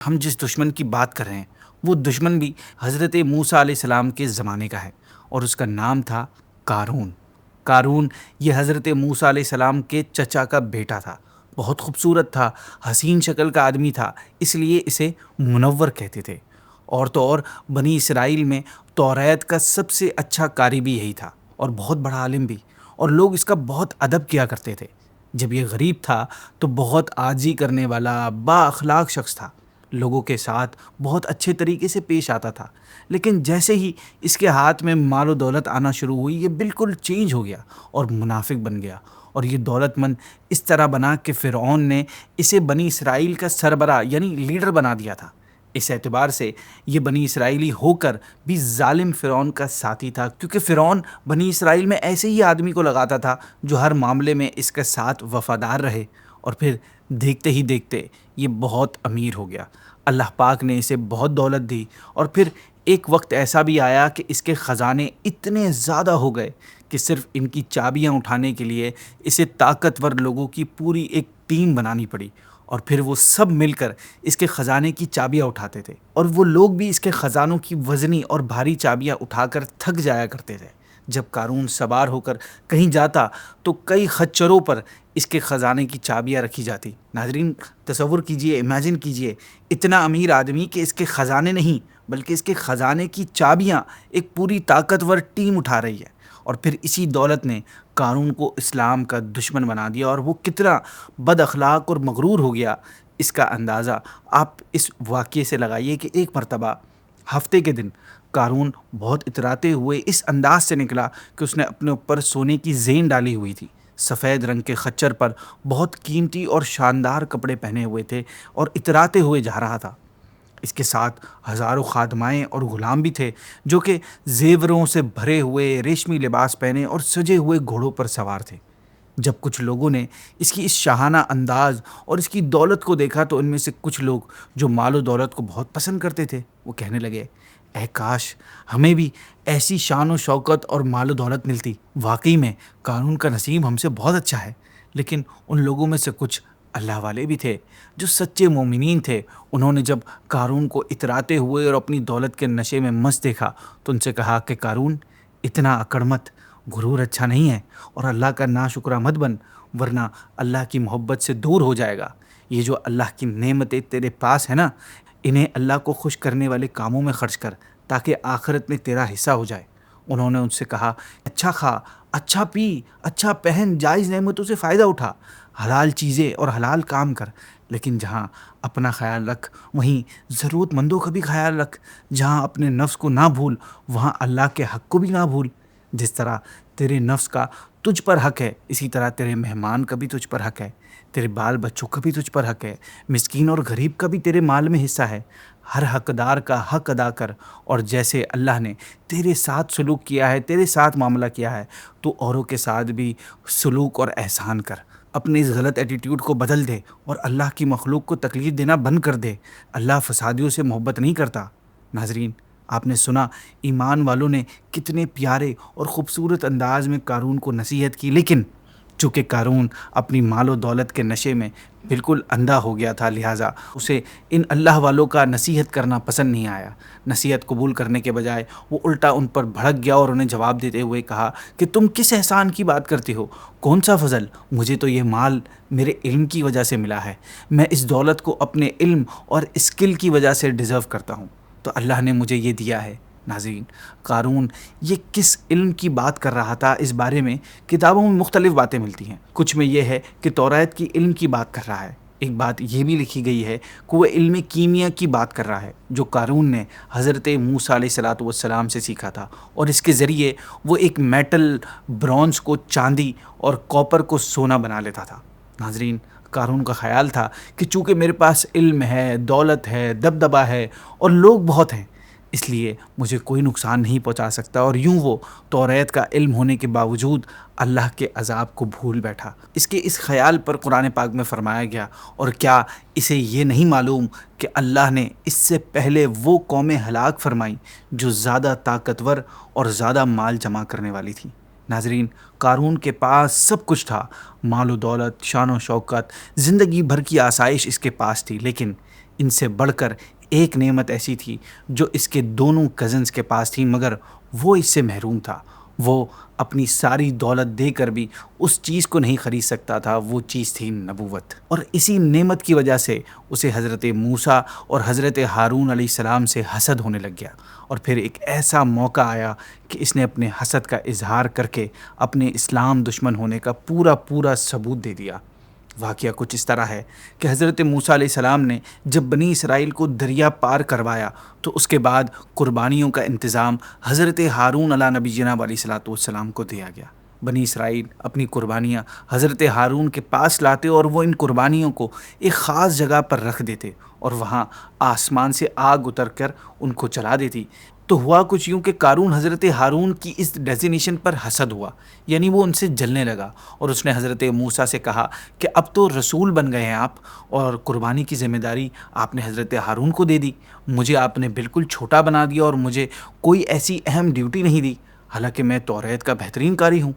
ہم جس دشمن کی بات کر رہے ہیں وہ دشمن بھی حضرت موسیٰ علیہ السلام کے زمانے کا ہے، اور اس کا نام تھا قارون۔ قارون یہ حضرت موسیٰ علیہ السلام کے چچا کا بیٹا تھا، بہت خوبصورت تھا، حسین شکل کا آدمی تھا، اس لیے اسے منور کہتے تھے۔ اور تو اور بنی اسرائیل میں توریت کا سب سے اچھا قاری بھی یہی تھا، اور بہت بڑا عالم بھی، اور لوگ اس کا بہت ادب کیا کرتے تھے۔ جب یہ غریب تھا تو بہت عاجزی کرنے والا با اخلاق شخص تھا، لوگوں کے ساتھ بہت اچھے طریقے سے پیش آتا تھا۔ لیکن جیسے ہی اس کے ہاتھ میں مال و دولت آنا شروع ہوئی، یہ بالکل چینج ہو گیا اور منافق بن گیا، اور یہ دولت مند اس طرح بنا کہ فرعون نے اسے بنی اسرائیل کا سربراہ یعنی لیڈر بنا دیا تھا۔ اس اعتبار سے یہ بنی اسرائیلی ہو کر بھی ظالم فرعون کا ساتھی تھا، کیونکہ فرعون بنی اسرائیل میں ایسے ہی آدمی کو لگاتا تھا جو ہر معاملے میں اس کے ساتھ وفادار رہے، اور پھر دیکھتے ہی دیکھتے یہ بہت امیر ہو گیا۔ اللہ پاک نے اسے بہت دولت دی، اور پھر ایک وقت ایسا بھی آیا کہ اس کے خزانے اتنے زیادہ ہو گئے کہ صرف ان کی چابیاں اٹھانے کے لیے اسے طاقتور لوگوں کی پوری ایک ٹیم بنانی پڑی، اور پھر وہ سب مل کر اس کے خزانے کی چابیاں اٹھاتے تھے، اور وہ لوگ بھی اس کے خزانوں کی وزنی اور بھاری چابیاں اٹھا کر تھک جایا کرتے تھے۔ جب قارون سوار ہو کر کہیں جاتا تو کئی خچروں پر اس کے خزانے کی چابیاں رکھی جاتی۔ ناظرین تصور کیجئے، امیجن کیجئے، اتنا امیر آدمی کہ اس کے خزانے نہیں بلکہ اس کے خزانے کی چابیاں ایک پوری طاقتور ٹیم اٹھا رہی ہے، اور پھر اسی دولت نے قارون کو اسلام کا دشمن بنا دیا، اور وہ کتنا بد اخلاق اور مغرور ہو گیا، اس کا اندازہ آپ اس واقعے سے لگائیے کہ ایک مرتبہ ہفتے کے دن قارون بہت اتراتے ہوئے اس انداز سے نکلا کہ اس نے اپنے اوپر سونے کی زین ڈالی ہوئی تھی، سفید رنگ کے خچر پر بہت قیمتی اور شاندار کپڑے پہنے ہوئے تھے، اور اتراتے ہوئے جا رہا تھا۔ اس کے ساتھ ہزاروں خادمائیں اور غلام بھی تھے جو کہ زیوروں سے بھرے ہوئے ریشمی لباس پہنے اور سجے ہوئے گھوڑوں پر سوار تھے۔ جب کچھ لوگوں نے اس کی اس شاہانہ انداز اور اس کی دولت کو دیکھا تو ان میں سے کچھ لوگ جو مال و دولت کو بہت پسند کرتے تھے وہ کہنے لگے، اے کاش ہمیں بھی ایسی شان و شوکت اور مال و دولت ملتی۔ واقعی میں قارون کا نصیب ہم سے بہت اچھا ہے۔ لیکن ان لوگوں میں سے کچھ اللہ والے بھی تھے جو سچے مومنین تھے۔ انہوں نے جب قارون کو اتراتے ہوئے اور اپنی دولت کے نشے میں مست دیکھا تو ان سے کہا کہ قارون، اتنا اکڑ مت، غرور اچھا نہیں ہے، اور اللہ کا ناشکرہ مت بن، ورنہ اللہ کی محبت سے دور ہو جائے گا۔ یہ جو اللہ کی نعمتیں تیرے پاس ہیں نا، انہیں اللہ کو خوش کرنے والے کاموں میں خرچ کر، تاکہ آخرت میں تیرا حصہ ہو جائے۔ انہوں نے ان سے کہا، اچھا کھا، اچھا پی، اچھا پہن، جائز نعمتوں سے فائدہ اٹھا، حلال چیزیں اور حلال کام کر، لیکن جہاں اپنا خیال رکھ وہیں ضرورت مندوں کا بھی خیال رکھ، جہاں اپنے نفس کو نہ بھول وہاں اللہ کے حق کو بھی نہ بھول۔ جس طرح تیرے نفس کا تجھ پر حق ہے، اسی طرح تیرے مہمان کا بھی تجھ پر حق ہے، تیرے بال بچوں کا بھی تجھ پر حق ہے، مسکین اور غریب کا بھی تیرے مال میں حصہ ہے۔ ہر حقدار کا حق ادا کر، اور جیسے اللہ نے تیرے ساتھ سلوک کیا ہے، تیرے ساتھ معاملہ کیا ہے، تو اوروں کے ساتھ بھی سلوک اور احسان کر۔ اپنے اس غلط ایٹیٹیوڈ کو بدل دے اور اللہ کی مخلوق کو تکلیف دینا بند کر دے۔ اللہ فسادیوں سے محبت نہیں کرتا۔ ناظرین آپ نے سنا ایمان والوں نے کتنے پیارے اور خوبصورت انداز میں قارون کو نصیحت کی، لیکن چونکہ قارون اپنی مال و دولت کے نشے میں بالکل اندھا ہو گیا تھا، لہٰذا اسے ان اللہ والوں کا نصیحت کرنا پسند نہیں آیا۔ نصیحت قبول کرنے کے بجائے وہ الٹا ان پر بھڑک گیا اور انہیں جواب دیتے ہوئے کہا کہ تم کس احسان کی بات کرتے ہو؟ کون سا فضل؟ مجھے تو یہ مال میرے علم کی وجہ سے ملا ہے، میں اس دولت کو اپنے علم اور اسکل کی وجہ سے ڈیزرو کرتا ہوں، تو اللہ نے مجھے یہ دیا ہے۔ ناظرین قارون یہ کس علم کی بات کر رہا تھا، اس بارے میں کتابوں میں مختلف باتیں ملتی ہیں۔ کچھ میں یہ ہے کہ توریت کی علم کی بات کر رہا ہے، ایک بات یہ بھی لکھی گئی ہے کہ وہ علم کیمیا کی بات کر رہا ہے جو قارون نے حضرت موسیٰ علیہ السلام سے سیکھا تھا، اور اس کے ذریعے وہ ایک میٹل برونز کو چاندی اور کاپر کو سونا بنا لیتا تھا۔ ناظرین قارون کا خیال تھا کہ چونکہ میرے پاس علم ہے، دولت ہے، دبدبہ ہے اور لوگ بہت ہیں، اس لیے مجھے کوئی نقصان نہیں پہنچا سکتا، اور یوں وہ توریت کا علم ہونے کے باوجود اللہ کے عذاب کو بھول بیٹھا۔ اس کے اس خیال پر قرآن پاک میں فرمایا گیا، اور کیا اسے یہ نہیں معلوم کہ اللہ نے اس سے پہلے وہ قومیں ہلاک فرمائیں جو زیادہ طاقتور اور زیادہ مال جمع کرنے والی تھیں۔ ناظرین قارون کے پاس سب کچھ تھا، مال و دولت، شان و شوکت، زندگی بھر کی آسائش اس کے پاس تھی، لیکن ان سے بڑھ کر ایک نعمت ایسی تھی جو اس کے دونوں کزنز کے پاس تھی، مگر وہ اس سے محروم تھا۔ وہ اپنی ساری دولت دے کر بھی اس چیز کو نہیں خرید سکتا تھا، وہ چیز تھی نبوت۔ اور اسی نعمت کی وجہ سے اسے حضرت موسیٰ اور حضرت ہارون علیہ السلام سے حسد ہونے لگ گیا، اور پھر ایک ایسا موقع آیا کہ اس نے اپنے حسد کا اظہار کر کے اپنے اسلام دشمن ہونے کا پورا ثبوت دے دیا۔ واقعہ کچھ اس طرح ہے کہ حضرت موسیٰ علیہ السلام نے جب بنی اسرائیل کو دریا پار کروایا تو اس کے بعد قربانیوں کا انتظام حضرت ہارون علیہ نبی جناب علیہ الصلوۃ والسلام کو دیا گیا۔ بنی اسرائیل اپنی قربانیاں حضرت ہارون کے پاس لاتے اور وہ ان قربانیوں کو ایک خاص جگہ پر رکھ دیتے، اور وہاں آسمان سے آگ اتر کر ان کو چلا دیتی۔ تو ہوا کچھ یوں کہ قارون حضرت ہارون کی اس ڈیزینیشن پر حسد ہوا، یعنی وہ ان سے جلنے لگا، اور اس نے حضرت موسیٰ سے کہا کہ اب تو رسول بن گئے ہیں آپ، اور قربانی کی ذمہ داری آپ نے حضرت ہارون کو دے دی، مجھے آپ نے بالکل چھوٹا بنا دیا اور مجھے کوئی ایسی اہم ڈیوٹی نہیں دی، حالانکہ میں توریت کا بہترین قاری ہوں۔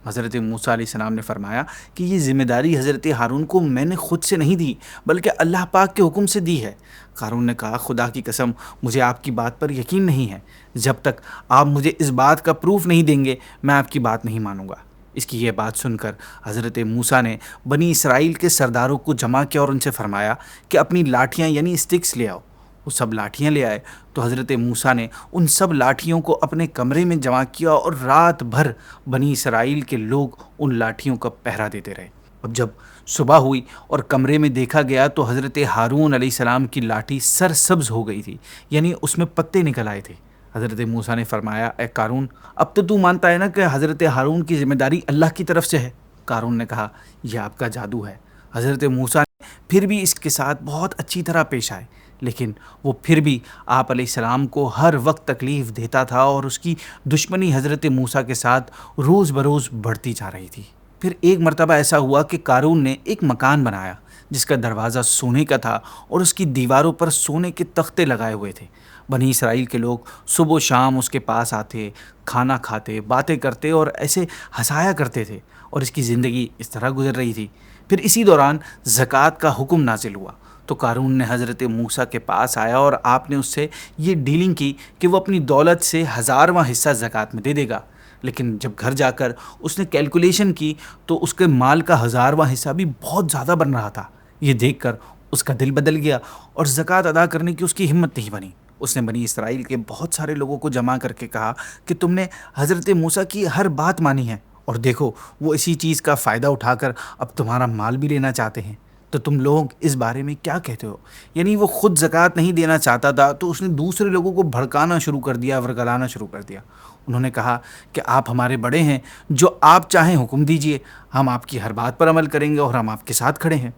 حضرت موسیٰ علیہ السلام نے فرمایا کہ یہ ذمہ داری حضرت ہارون کو میں نے خود سے نہیں دی، بلکہ اللہ پاک کے حکم سے دی ہے۔ قارون نے کہا خدا کی قسم مجھے آپ کی بات پر یقین نہیں ہے، جب تک آپ مجھے اس بات کا پروف نہیں دیں گے میں آپ کی بات نہیں مانوں گا۔ اس کی یہ بات سن کر حضرت موسیٰ نے بنی اسرائیل کے سرداروں کو جمع کیا اور ان سے فرمایا کہ اپنی لاٹھیاں یعنی اسٹکس لے آؤ۔ وہ سب لاٹھیاں لے آئے تو حضرت موسیٰ نے ان سب لاٹھیوں کو اپنے کمرے میں جمع کیا، اور رات بھر بنی اسرائیل کے لوگ ان لاٹھیوں کا پہرا دیتے رہے۔ اب جب صبح ہوئی اور کمرے میں دیکھا گیا تو حضرت ہارون علیہ السلام کی لاٹھی سرسبز ہو گئی تھی، یعنی اس میں پتے نکل آئے تھے۔ حضرت موسیٰ نے فرمایا اے قارون، اب تو مانتا ہے نا کہ حضرت ہارون کی ذمہ داری اللہ کی طرف سے ہے؟ قارون نے کہا یہ آپ کا جادو ہے۔ حضرت موسیٰ نے پھر بھی اس کے ساتھ بہت اچھی طرح پیش آئے، لیکن وہ پھر بھی آپ علیہ السلام کو ہر وقت تکلیف دیتا تھا، اور اس کی دشمنی حضرت موسیٰ کے ساتھ روز بروز بڑھتی جا رہی تھی۔ پھر ایک مرتبہ ایسا ہوا کہ قارون نے ایک مکان بنایا جس کا دروازہ سونے کا تھا اور اس کی دیواروں پر سونے کے تختے لگائے ہوئے تھے۔ بنی اسرائیل کے لوگ صبح و شام اس کے پاس آتے، کھانا کھاتے، باتیں کرتے اور ایسے ہنسایا کرتے تھے، اور اس کی زندگی اس طرح گزر رہی تھی۔ پھر اسی دوران زکوٰۃ کا حکم نازل ہوا تو قارون نے حضرت موسیٰ کے پاس آیا اور آپ نے اس سے یہ ڈیلنگ کی کہ وہ اپنی دولت سے 1000واں حصہ زکوٰۃ میں دے دے گا، لیکن جب گھر جا کر اس نے کیلکولیشن کی تو اس کے مال کا 1000واں حصہ بھی بہت زیادہ بن رہا تھا۔ یہ دیکھ کر اس کا دل بدل گیا اور زکوٰۃ ادا کرنے کی اس کی ہمت نہیں بنی۔ اس نے بنی اسرائیل کے بہت سارے لوگوں کو جمع کر کے کہا کہ تم نے حضرت موسیٰ کی ہر بات مانی ہے، اور دیکھو وہ اسی چیز کا فائدہ اٹھا کر اب تمہارا مال بھی لینا چاہتے ہیں، تو تم لوگ اس بارے میں کیا کہتے ہو؟ یعنی وہ خود زکوٰۃ نہیں دینا چاہتا تھا تو اس نے دوسرے لوگوں کو بھڑکانا شروع کر دیا، ورگلانا شروع کر دیا۔ انہوں نے کہا کہ آپ ہمارے بڑے ہیں، جو آپ چاہیں حکم دیجئے، ہم آپ کی ہر بات پر عمل کریں گے اور ہم آپ کے ساتھ کھڑے ہیں۔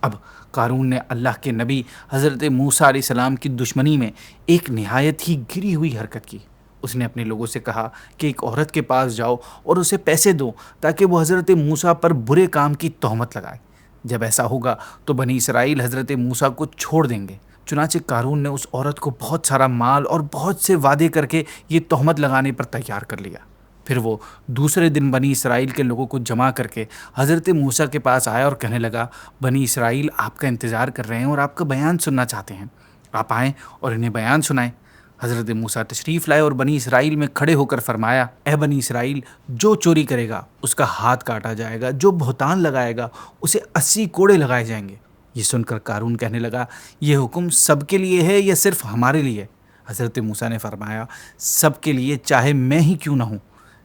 اب قارون نے اللہ کے نبی حضرت موسیٰ علیہ السلام کی دشمنی میں ایک نہایت ہی گری ہوئی حرکت کی۔ اس نے اپنے لوگوں سے کہا کہ ایک عورت کے پاس جاؤ اور اسے پیسے دو تاکہ وہ حضرت موسیٰ پر برے کام کی تہمت لگائے۔ جب ایسا ہوگا تو بنی اسرائیل حضرت موسیٰ کو چھوڑ دیں گے۔ چنانچہ قارون نے اس عورت کو بہت سارا مال اور بہت سے وعدے کر کے یہ تہمت لگانے پر تیار کر لیا۔ پھر وہ دوسرے دن بنی اسرائیل کے لوگوں کو جمع کر کے حضرت موسیٰ کے پاس آیا اور کہنے لگا بنی اسرائیل آپ کا انتظار کر رہے ہیں اور آپ کا بیان سننا چاہتے ہیں، آپ آئیں اور انہیں بیان سنائیں۔ حضرت موسیٰ تشریف لائے اور بنی اسرائیل میں کھڑے ہو کر فرمایا اے بنی اسرائیل، جو چوری کرے گا اس کا ہاتھ کاٹا جائے گا، جو بہتان لگائے گا اسے 80 کوڑے لگائے جائیں گے۔ یہ سن کر قارون کہنے لگا یہ حکم سب کے لیے ہے یا صرف ہمارے لیے؟ حضرت موسیٰ نے فرمایا سب کے لیے، چاہے میں ہی کیوں نہ ہوں۔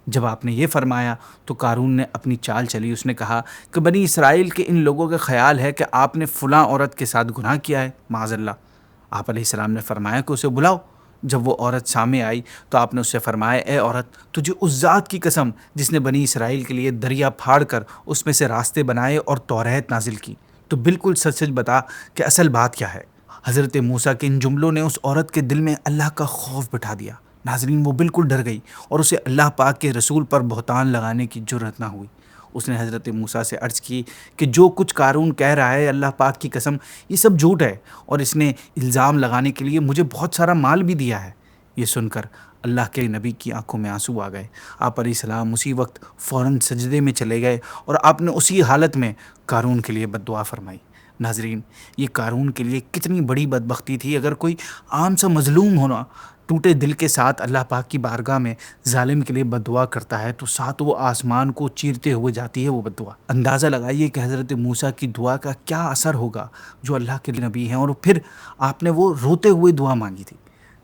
جب آپ نے یہ فرمایا تو قارون نے اپنی چال چلی۔ اس نے کہا کہ بنی اسرائیل کے ان لوگوں کا خیال ہے کہ آپ نے فلاں عورت کے ساتھ گناہ کیا ہے، معاذ اللہ۔ آپ علیہ السلام نے فرمایا کہ اسے بلاؤ۔ جب وہ عورت سامنے آئی تو آپ نے اس سے فرمایا اے عورت، تجھے اس ذات کی قسم جس نے بنی اسرائیل کے لیے دریا پھاڑ کر اس میں سے راستے بنائے اور توریت نازل کی، تو بالکل سچ سچ بتا کہ اصل بات کیا ہے۔ حضرت موسیٰ کے ان جملوں نے اس عورت کے دل میں اللہ کا خوف بٹھا دیا۔ ناظرین، وہ بالکل ڈر گئی اور اسے اللہ پاک کے رسول پر بہتان لگانے کی جرأت نہ ہوئی۔ اس نے حضرت موسیٰ سے عرض کی کہ جو کچھ قارون کہہ رہا ہے اللہ پاک کی قسم یہ سب جھوٹ ہے، اور اس نے الزام لگانے کے لیے مجھے بہت سارا مال بھی دیا ہے۔ یہ سن کر اللہ کے نبی کی آنکھوں میں آنسو آ گئے۔ آپ علیہ السلام اسی وقت فوراً سجدے میں چلے گئے اور آپ نے اسی حالت میں قارون کے لیے بد دعا فرمائی۔ ناظرین، یہ قارون کے لیے کتنی بڑی بدبختی تھی۔ اگر کوئی عام سا مظلوم ہونا ٹوٹے دل کے ساتھ اللہ پاک کی بارگاہ میں ظالم کے لیے بد دعا کرتا ہے تو ساتھ وہ آسمان کو چیرتے ہوئے جاتی ہے وہ بد دعا۔ اندازہ لگائیے کہ حضرت موسیٰ کی دعا کا کیا اثر ہوگا، جو اللہ کے نبی ہیں، اور پھر آپ نے وہ روتے ہوئے دعا مانگی تھی۔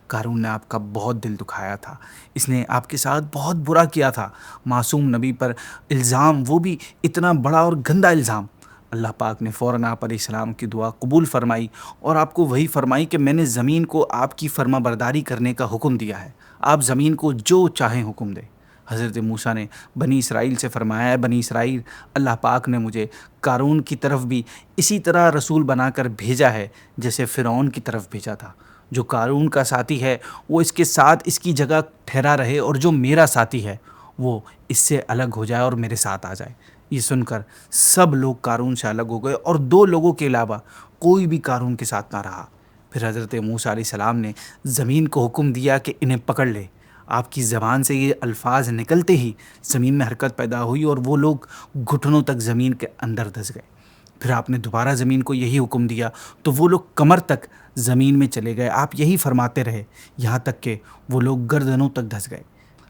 قارون نے آپ کا بہت دل دکھایا تھا، اس نے آپ کے ساتھ بہت برا کیا تھا، معصوم نبی پر الزام، وہ بھی اتنا بڑا اور گندا الزام۔ اللہ پاک نے فوراً آپ علیہ السلام کی دعا قبول فرمائی اور آپ کو وہی فرمائی کہ میں نے زمین کو آپ کی فرما برداری کرنے کا حکم دیا ہے، آپ زمین کو جو چاہیں حکم دیں۔ حضرت موسیٰ نے بنی اسرائیل سے فرمایا ہے، بنی اسرائیل، اللہ پاک نے مجھے قارون کی طرف بھی اسی طرح رسول بنا کر بھیجا ہے جیسے فرعون کی طرف بھیجا تھا۔ جو قارون کا ساتھی ہے وہ اس کے ساتھ اس کی جگہ ٹھہرا رہے، اور جو میرا ساتھی ہے وہ اس سے الگ ہو جائے اور میرے ساتھ آ جائے۔ یہ سن کر سب لوگ قارون سے الگ ہو گئے اور 2 لوگوں کے علاوہ کوئی بھی قارون کے ساتھ نہ رہا۔ پھر حضرت موسیٰ علیہ السلام نے زمین کو حکم دیا کہ انہیں پکڑ لے۔ آپ کی زبان سے یہ الفاظ نکلتے ہی زمین میں حرکت پیدا ہوئی اور وہ لوگ گھٹنوں تک زمین کے اندر دھس گئے۔ پھر آپ نے دوبارہ زمین کو یہی حکم دیا تو وہ لوگ کمر تک زمین میں چلے گئے۔ آپ یہی فرماتے رہے یہاں تک کہ وہ لوگ گردنوں تک دھس گئے۔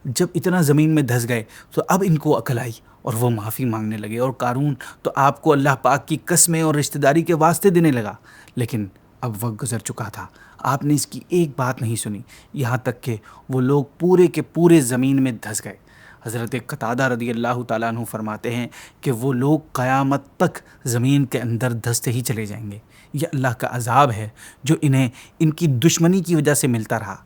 جب اتنا زمین میں دھس گئے تو اب ان کو عقل آئی اور وہ معافی مانگنے لگے، اور قارون تو آپ کو اللہ پاک کی قسمیں اور رشتہ داری کے واسطے دینے لگا، لیکن اب وقت گزر چکا تھا، آپ نے اس کی ایک بات نہیں سنی، یہاں تک کہ وہ لوگ پورے کے پورے زمین میں دھس گئے۔ حضرت قتادہ رضی اللہ تعالیٰ عنہ فرماتے ہیں کہ وہ لوگ قیامت تک زمین کے اندر دھستے ہی چلے جائیں گے۔ یہ اللہ کا عذاب ہے جو انہیں ان کی دشمنی کی وجہ سے ملتا رہا۔